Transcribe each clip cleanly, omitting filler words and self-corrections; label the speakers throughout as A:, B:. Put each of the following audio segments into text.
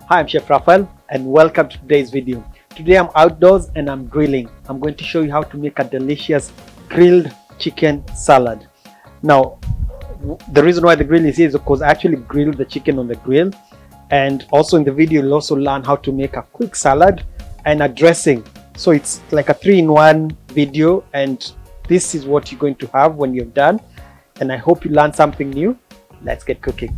A: Hi, I'm Chef Raphael and welcome to today's video. Today I'm outdoors and I'm grilling. I'm going to show you how to make a delicious grilled chicken salad. Now, the reason why the grill is here is because I actually grilled the chicken on the grill, and also in the video you'll also learn how to make a quick salad and a dressing. So it's like a 3-in-1 video, and this is what you're going to have when you're done, and I hope you learned something new. Let's get cooking.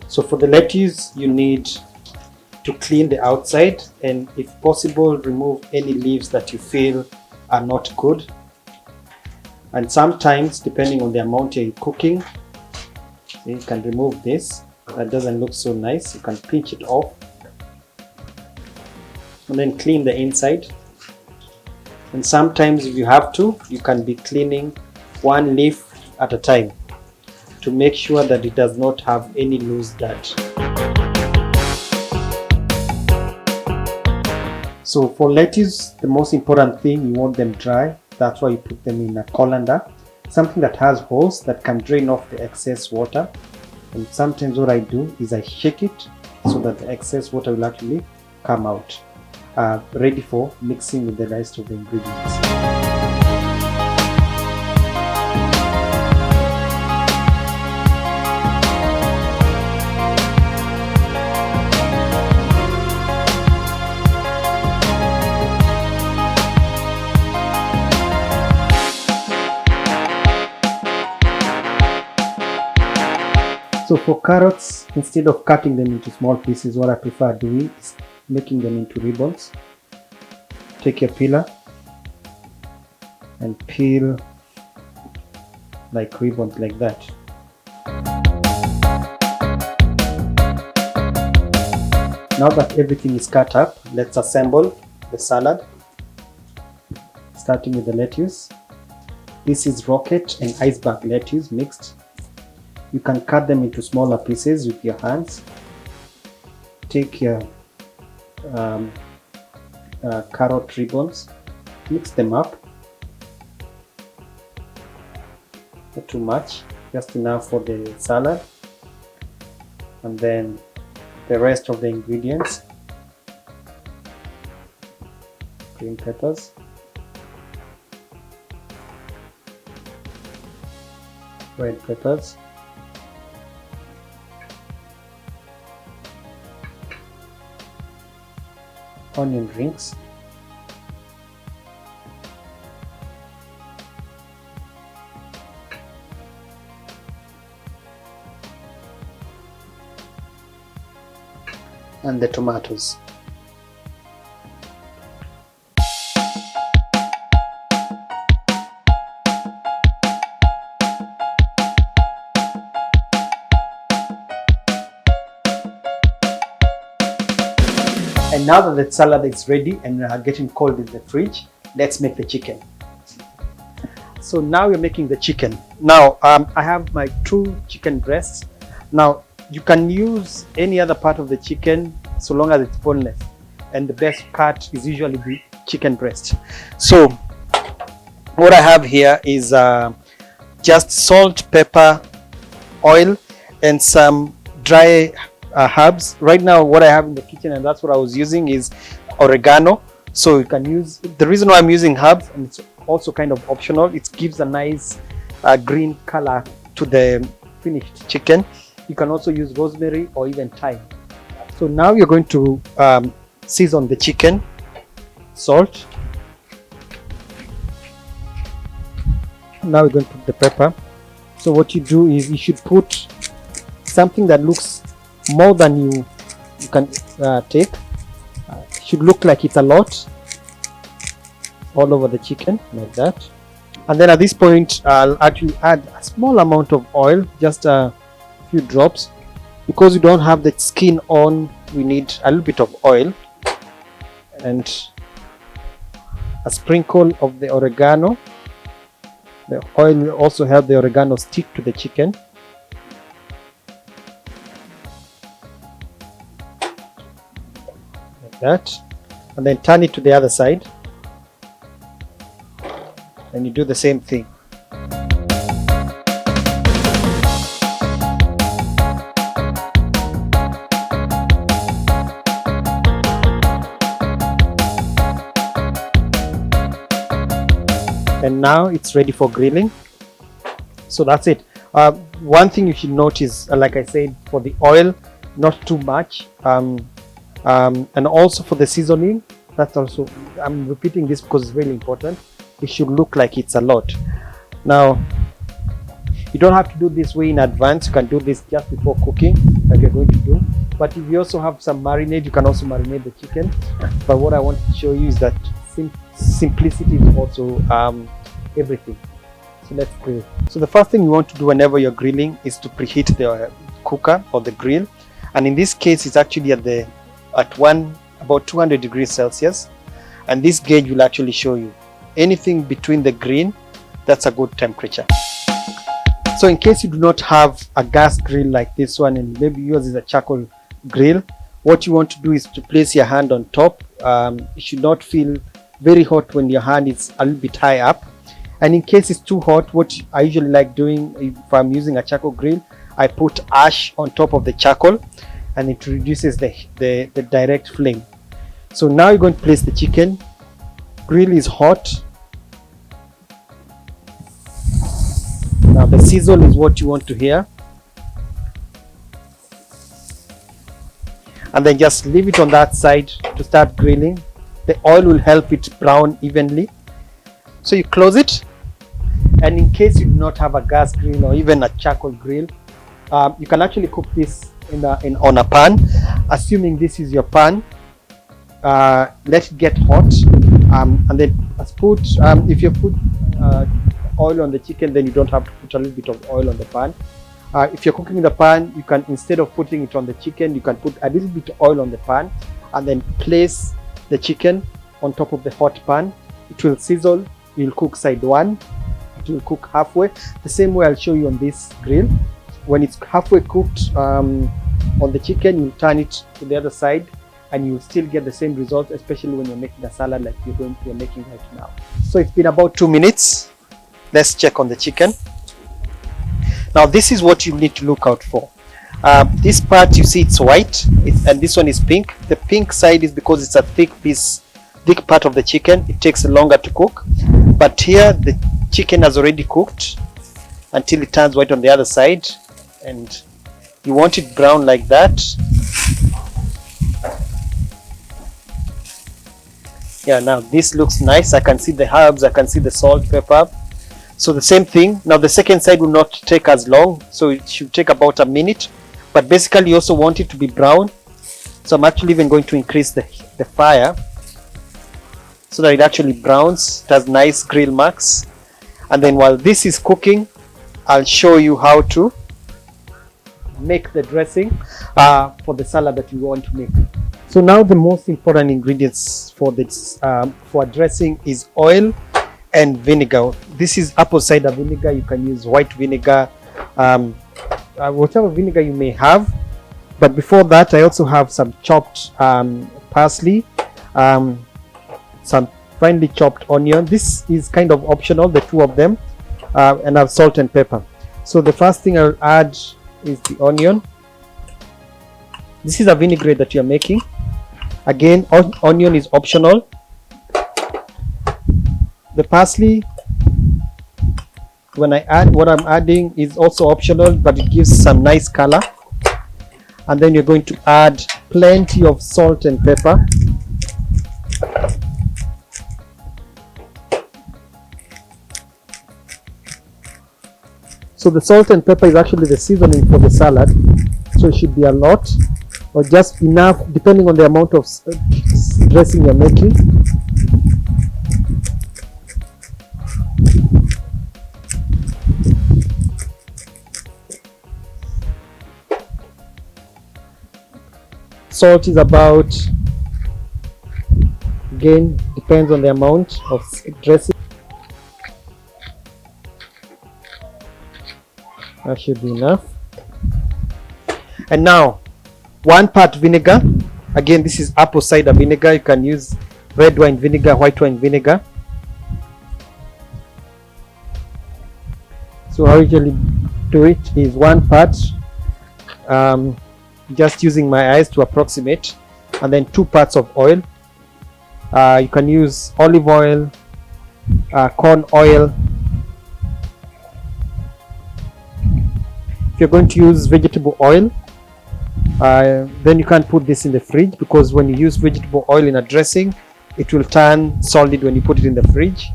A: So for the lettuce, you need to clean the outside and, if possible, remove any leaves that you feel are not good. And sometimes, depending on the amount you're cooking, you can remove this. That doesn't look so nice. You can pinch it off and then clean the inside. And sometimes, if you have to, you can be cleaning one leaf at a time to make sure that it does not have any loose dirt. So for lettuce, the most important thing, you want them dry. That's why you put them in a colander, something that has holes that can drain off the excess water. And sometimes what I do is I shake it so that the excess water will actually come out, ready for mixing with the rest of the ingredients. So for carrots, instead of cutting them into small pieces, what I prefer doing is making them into ribbons. Take your peeler and peel like ribbons like that. Now that everything is cut up, let's assemble the salad, starting with the lettuce. This is rocket and iceberg lettuce mixed. You can cut them into smaller pieces with your hands. Take your carrot ribbons, mix them up. Not too much, just enough for the salad. And then the rest of the ingredients: green peppers, red peppers, onion rings, and the tomatoes. And now that the salad is ready and getting cold in the fridge, let's make the chicken. So now we're making the chicken. Now I have my 2 chicken breasts. Now you can use any other part of the chicken so long as it's boneless, and the best cut is usually the chicken breast. So what I have here is just salt, pepper, oil, and some dry herbs. Right now what I have in the kitchen, and that's what I was using, is oregano. So you can use, the reason why I'm using herbs, and it's also kind of optional, it gives a nice green color to the finished chicken. You can also use rosemary or even thyme. So now you're going to season the chicken. Salt. Now we're going to put the pepper. So what you do is you should put something that looks more than you can take. Should look like it's a lot all over the chicken, like that. And then at this point I'll actually add a small amount of oil, just a few drops, Because we don't have the skin on, we need a little bit of oil and a sprinkle of the oregano. The oil will also help the oregano stick to the chicken. Like that. And then turn it to the other side. And you do the same thing. And now it's ready for grilling. So that's it. One thing you should notice, like I said, for the oil, not too much, and also for the seasoning, that's also, I'm repeating this because it's really important, it should look like it's a lot. Now you don't have to do this way in advance, you can do this just before cooking like you're going to do. But if you also have some marinade, you can also marinate the chicken. But what I want to show you is that simplicity is also everything. So let's grill. So the first thing you want to do whenever you're grilling is to preheat the cooker or the grill, and in this case it's actually at about 200 degrees Celsius, and this gauge will actually show you anything between the green, that's a good temperature. So in case you do not have a gas grill like this one, and maybe yours is a charcoal grill, what you want to do is to place your hand on top. It should not feel very hot when your hand is a little bit high up. And in case it's too hot, what I usually like doing, if I'm using a charcoal grill, I put ash on top of the charcoal and it reduces the direct flame. So now you're going to place the chicken. Grill is hot. Now the sizzle is what you want to hear. And then just leave it on that side to start grilling. The oil will help it brown evenly. So you close it, and in case you do not have a gas grill or even a charcoal grill, you can actually cook this on a pan. Assuming this is your pan, let it get hot, and then if you put oil on the chicken, then you don't have to put a little bit of oil on the pan. If you're cooking in the pan, you can, instead of putting it on the chicken, you can put a little bit of oil on the pan and then place the chicken on top of the hot pan. It will sizzle. You'll cook side one, it will cook halfway, the same way I'll show you on this grill. When it's halfway cooked on the chicken, you'll turn it to the other side and you'll still get the same result, especially when you're making a salad like you're making right now. So it's been about 2 minutes. Let's check on the chicken. Now this is what you need to look out for. This part, you see it's white, and this one is pink. The pink side is because it's a thick part of the chicken. It takes longer to cook. But here the chicken has already cooked until it turns white on the other side, and you want it brown like that. Yeah, now this looks nice. I can see the herbs, I can see the salt, pepper. So the same thing. Now the second side will not take as long, so it should take about a minute. But basically you also want it to be brown. So I'm actually even going to increase the fire so that it actually browns. It has nice grill marks. And then while this is cooking, I'll show you how to make the dressing for the salad that you want to make. So now the most important ingredients for this for dressing is oil and vinegar. This is apple cider vinegar. You can use white vinegar, whatever vinegar you may have. But before that, I also have some chopped parsley, some finely chopped onion. This is kind of optional, the two of them, and I have salt and pepper. So the first thing I'll add is the onion. This is a vinaigrette that you're making. Again, onion is optional. The parsley, when I add, what I'm adding is also optional, but it gives some nice color. And then you're going to add plenty of salt and pepper. So the salt and pepper is actually the seasoning for the salad, so it should be a lot or just enough depending on the amount of dressing you're making. Salt is about, again, depends on the amount of dressing. That should be enough. And now 1 part vinegar. Again, this is apple cider vinegar. You can use red wine vinegar, white wine vinegar. So I usually do it is 1 part, just using my eyes to approximate, and then 2 parts of oil. You can use olive oil, corn oil. If you're going to use vegetable oil, then you can't put this in the fridge, because when you use vegetable oil in a dressing, it will turn solid when you put it in the fridge.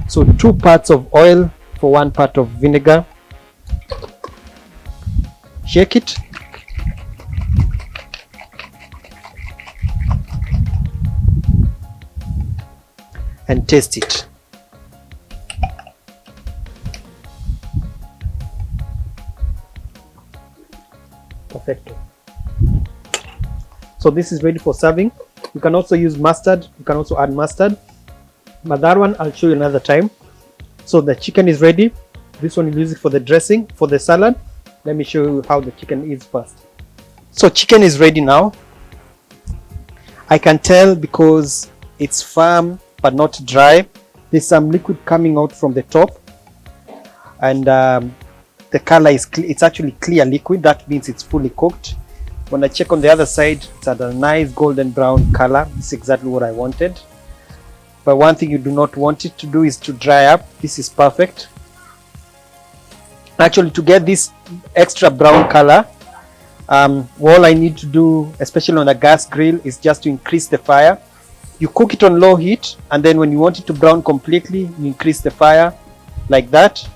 A: So 2 parts of oil for 1 part of vinegar. Shake it. And taste it. Perfecto. So this is ready for serving. You can also use mustard. You can also add mustard, but that one I'll show you another time. So the chicken is ready. This one you use it for the dressing, for the salad. Let me show you how the chicken is first. So chicken is ready now. I can tell because it's firm but not dry. There's some liquid coming out from the top, and the color is it's actually clear liquid. That means it's fully cooked. When I check on the other side, it's at a nice golden brown color. This is exactly what I wanted. But one thing you do not want it to do is to dry up. This is perfect. Actually, to get this extra brown color, all I need to do, especially on a gas grill, is just to increase the fire. You cook it on low heat, and then when you want it to brown completely, you increase the fire like that.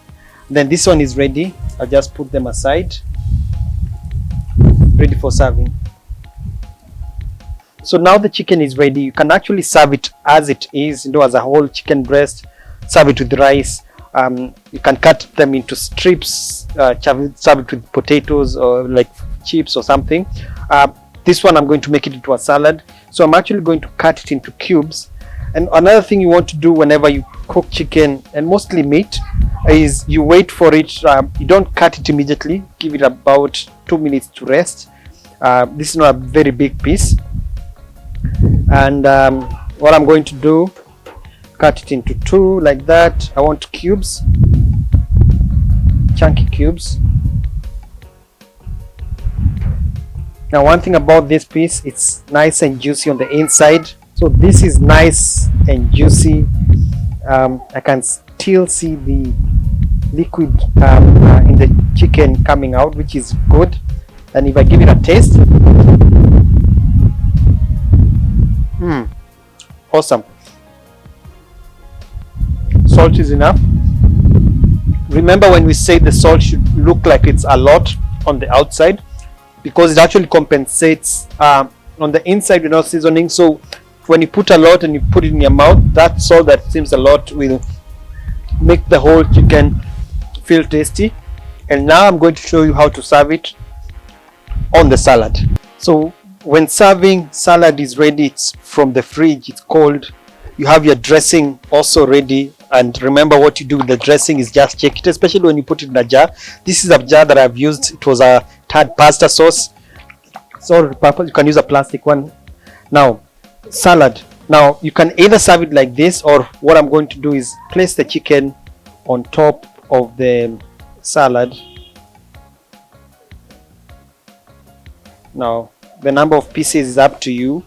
A: Then this one is ready. I'll just put them aside, ready for serving. So now the chicken is ready. You can actually serve it as it is, as a whole chicken breast. Serve it with rice. You can cut them into strips, serve it with potatoes or like chips or something. This one I'm going to make it into a salad. So I'm actually going to cut it into cubes. And another thing you want to do whenever you cook chicken, and mostly meat, is you wait for it. You don't cut it immediately. Give it about 2 minutes to rest. This is not a very big piece. And what I'm going to do, cut it into 2 like that. I want cubes, chunky cubes. Now one thing about this piece, it's nice and juicy on the inside. So this is nice and juicy. I can still see the liquid in the chicken coming out, which is good. And if I give it a taste, awesome. Salt is enough. Remember when we say the salt should look like it's a lot on the outside, because it actually compensates on the inside. We're not seasoning, so when you put a lot and you put it in your mouth, that salt that seems a lot will make the whole chicken feel tasty. And now I'm going to show you how to serve it on the salad. So when serving, salad is ready. It's from the fridge, it's cold. You have your dressing also ready, and remember what you do with the dressing is just check it, especially when you put it in a jar. This is a jar that I've used. It was a third pasta sauce. So you can use a plastic one. Now salad, now you can either serve it like this, or what I'm going to do is place the chicken on top of the salad. Now the number of pieces is up to you,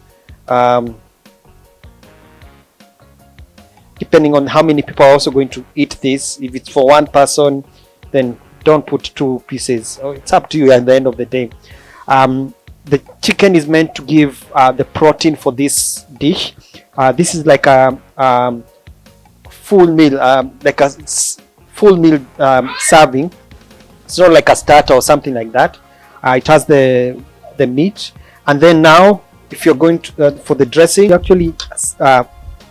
A: depending on how many people are also going to eat this. If it's for one person, then don't put 2 pieces. It's up to you at the end of the day. The chicken is meant to give the protein for this dish. This is like a full meal, serving. It's not like a starter or something like that. It has the meat, and then now if you're going to for the dressing, you actually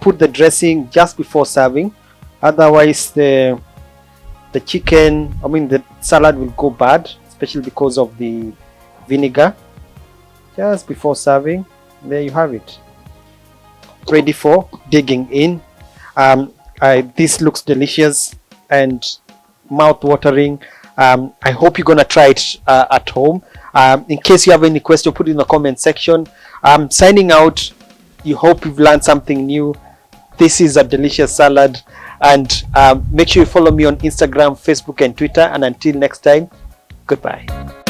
A: put the dressing just before serving. Otherwise the salad will go bad, especially because of the vinegar. just before serving. There you have it, ready for digging in. This looks delicious and mouth-watering. I hope you're gonna try it at home. In case you have any question, put it in the comment section. Signing out. You hope you've learned something new. This is a delicious salad, and make sure you follow me on Instagram, Facebook, and Twitter. And until next time, goodbye.